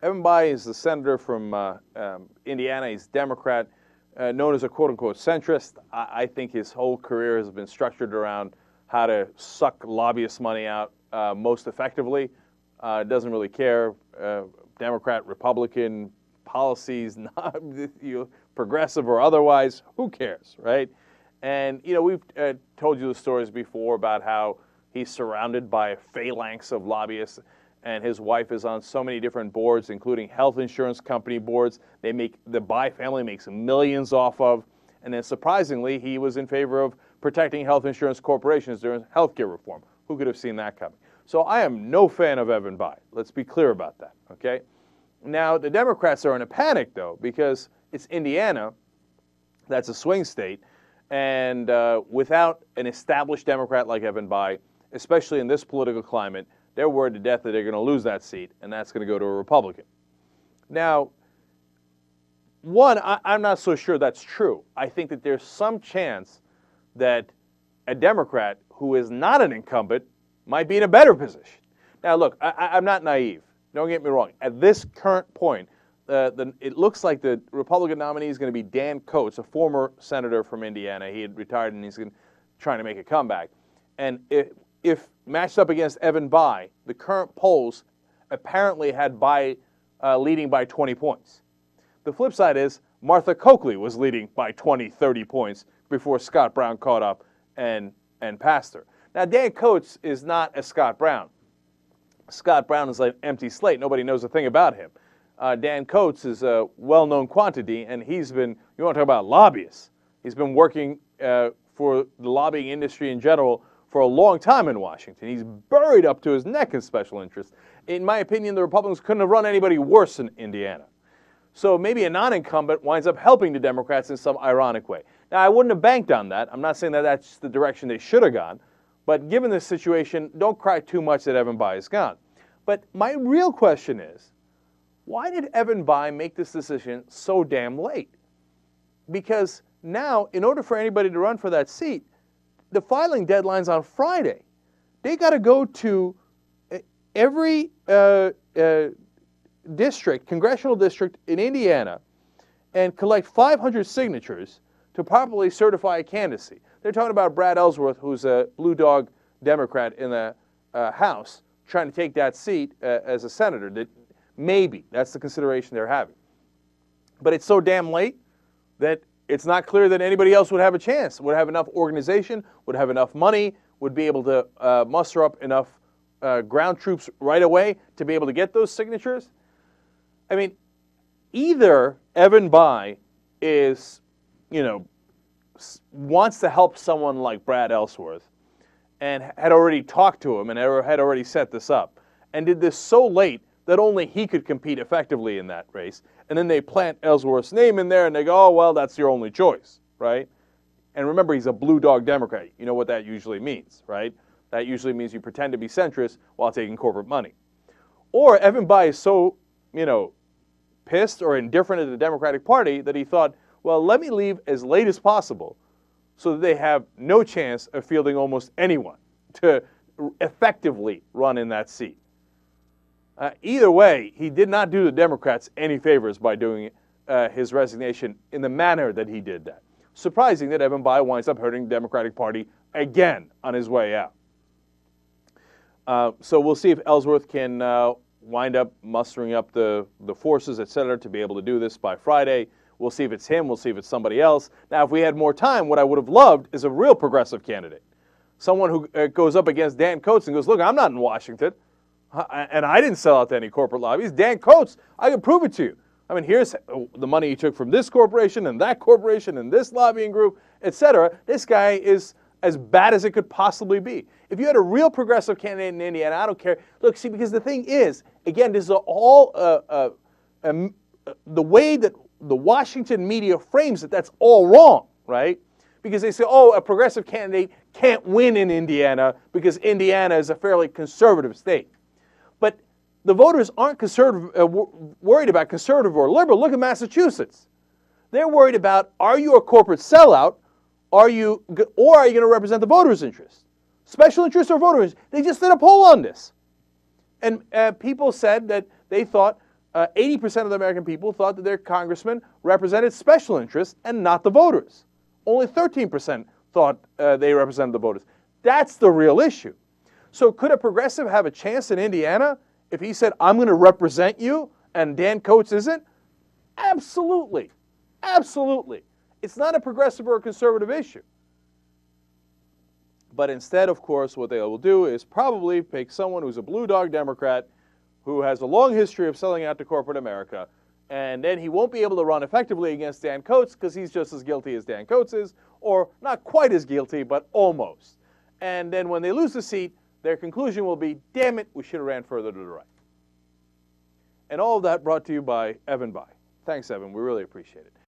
Evan Bayh is the senator from Indiana. He's a Democrat, known as a quote-unquote centrist. I think his whole career has been structured around how to suck lobbyist money out most effectively. Doesn't really care, Democrat, Republican, policies, not, progressive or otherwise, who cares, right? And, we've told you the stories before about how he's surrounded by a phalanx of lobbyists, and his wife is on so many different boards, including health insurance company boards. The Bayh family makes millions off of, and then surprisingly, he was in favor of protecting health insurance corporations during healthcare reform. Who could have seen that coming? So I am no fan of Evan Bayh. Let's be clear about that, okay? Now, the Democrats are in a panic, though, because it's Indiana, that's a swing state, and without an established Democrat like Evan Bayh, especially in this political climate, they're worried to death that they're going to lose that seat, and that's going to go to a Republican. Now, one, I'm not so sure that's true. I think that there's some chance that a Democrat who is not an incumbent might be in a better position. Now, look, I'm not naive. Don't get me wrong. At this current point, it looks like the Republican nominee is going to be Dan Coats, a former senator from Indiana. He had retired, and he's trying to make a comeback. And if matched up against Evan Bayh, the current polls apparently had Bayh leading by 20 points. The flip side is Martha Coakley was leading by 20, 30 points before Scott Brown caught up and passed her. Now, Dan Coats is not a Scott Brown. Scott Brown is like an empty slate. Nobody knows a thing about him. Dan Coats is a well-known quantity, and he's been, you want to talk about lobbyists, he's been working for the lobbying industry in general for a long time in Washington. He's buried up to his neck in special interests. In my opinion, the Republicans couldn't have run anybody worse in Indiana. So maybe a non-incumbent winds up helping the Democrats in some ironic way. Now, I wouldn't have banked on that. I'm not saying that that's the direction they should have gone. But given this situation, don't cry too much that Evan Bayh is gone. But my real question is, why did Evan Bayh make this decision so damn late? Because now, in order for anybody to run for that seat, the filing deadline's on Friday. They got to go to every district, congressional district in Indiana, and collect 500 signatures to properly certify a candidacy. They're talking about Brad Ellsworth, who's a blue dog Democrat in the House, trying to take that seat as a senator. That maybe that's the consideration they're having. But it's so damn late that it's not clear that anybody else would have a chance, would have enough organization, would have enough money, would be able to muster up enough ground troops right away to be able to get those signatures. I mean, either Evan Bayh is, wants to help someone like Brad Ellsworth and had already talked to him and had already set this up and did this so late that only he could compete effectively in that race. And then they plant Ellsworth's name in there and they go, oh, well, that's your only choice, right? And remember, he's a blue dog Democrat. You know what that usually means, right? That usually means you pretend to be centrist while taking corporate money. Or Evan Bayh is so, pissed or indifferent to the Democratic Party that he thought, well, let me leave as late as possible so that they have no chance of fielding almost anyone to effectively run in that seat. Either way, he did not do the Democrats any favors by doing his resignation in the manner that he did that. Surprising that Evan Bayh winds up hurting the Democratic Party again on his way out. So we'll see if Ellsworth can wind up mustering up the forces, et cetera, to be able to do this by Friday. We'll see if it's him. We'll see if it's somebody else. Now, if we had more time, what I would have loved is a real progressive candidate. Someone who goes up against Dan Coats and goes, look, I'm not in Washington, and I didn't sell out to any corporate lobbies. Dan Coats, I can prove it to you. I mean, here's the money he took from this corporation and this lobbying group, et cetera. This guy is as bad as it could possibly be. If you had a real progressive candidate in Indiana, I don't care. Look, see, because the thing is, again, this is all the way that the Washington media frames it, that's all wrong, right? Because they say, oh, a progressive candidate can't win in Indiana because Indiana is a fairly conservative state. But the voters aren't worried about conservative or liberal. Look at Massachusetts. They're worried about, are you a corporate sellout? Or are you going to represent the voters' interest? Special interest or voter interest? They just did a poll on this. And people said that they thought 80% of the American people thought that their congressman represented special interests and not the voters. Only 13% thought they represented the voters. That's the real issue. So could a progressive have a chance in Indiana if he said, I'm going to represent you, and Dan Coates isn't? Absolutely. Absolutely. It's not a progressive or a conservative issue. But instead, of course, what they will do is probably pick someone who's a blue dog Democrat who has a long history of selling out to corporate America, and then he won't be able to run effectively against Dan Coates because he's just as guilty as Dan Coates is, or not quite as guilty, but almost. And then when they lose the seat, their conclusion will be, damn it, we should have ran further to the right. And all of that brought to you by Evan Bayh. Thanks, Evan. We really appreciate it.